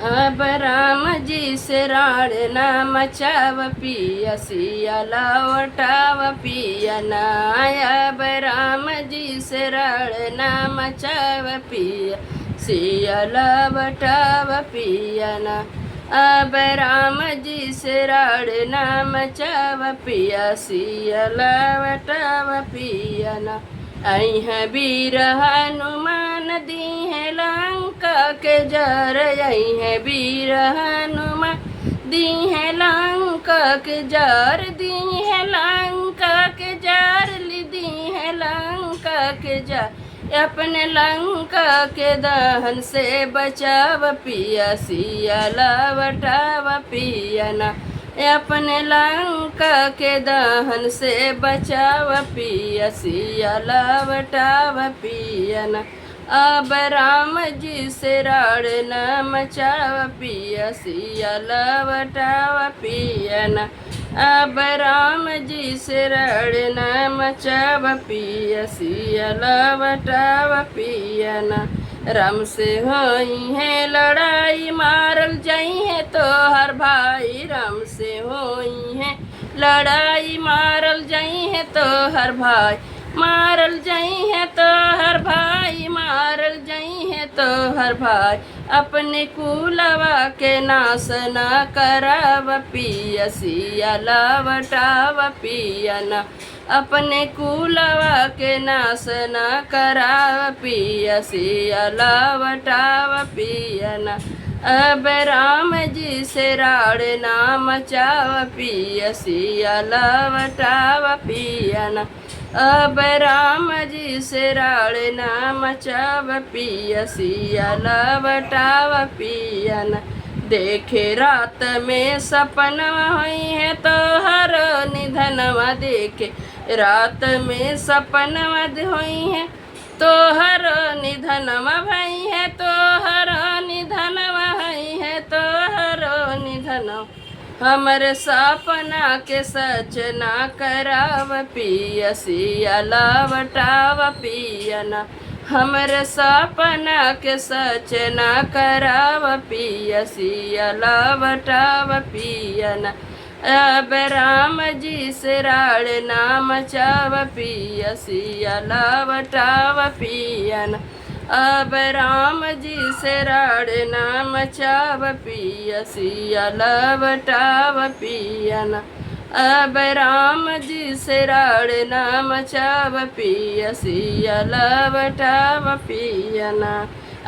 अब राम जी से राण न मचाव पिया सिया लौटाव पिया ना। अब राम जी से राण न मचाव पिया सिया लौटाव पिया ना। अब राम जी से राण न मचाव पिया सिया लौटाव पिया ना। आई है वीर हनुमान दी है लंका के जार। आई है वीर हनुमान दी है लंका के जार। दी है लंका के जार दी है लंका के जार। अपने लंका के दहन से बचाव पिया सिया लवटाव पिया ना। अपने लंका के दहन से बचाव पिया सिया लवटाव पिया ना। अब राम जी से राण न मचाव पिया सिया लवटाव पिया ना। अब राम जी से राण न मचाव पिया सिया लवटाव पिया ना। राम से होई है लड़ाई मारल जाई है तो हर भाई। राम से होई है लड़ाई मारल जाई है तो हर भाई। मारल जाई है तो हर भाई मारल जाई है तो हर भाई। अपने कुलवा के नाश न कराव पिया सिया लवटाव पिया ना। अपने कुलवा के नाश न कराव पिया सिया लवटाव पिया ना। अब राम जी से राण न मचाव पिया सिया लवटाव पिया ना। अब राम जी से राण न मचाव पिया सिया लवटाव पिया ना। देखे रात में सपनवा हुई है तो हर निधनवा। देखे रात में सपनवा हुई है तो हर निधनवा भई है तो हर निधनवा हुई है तो हर निधनवा। हमरे सपना के सच ना कराव पिया सिया लवटाव पिया ना। हमरे सपना के सच ना कराव पिया सिया लवटाव पिया ना। अब राम जी से राण न मचाव पिया सिया लवटाव पिया ना। अब राम जी से राण न मचाव पिया सिया लवटाव पिया ना। अब राम जी से राण न मचाव पिया सिया लवटाव पिया ना।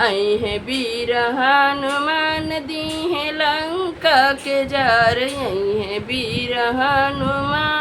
आई है वीर हनुमान दी है लंका के जार। आई है वीर हनुमान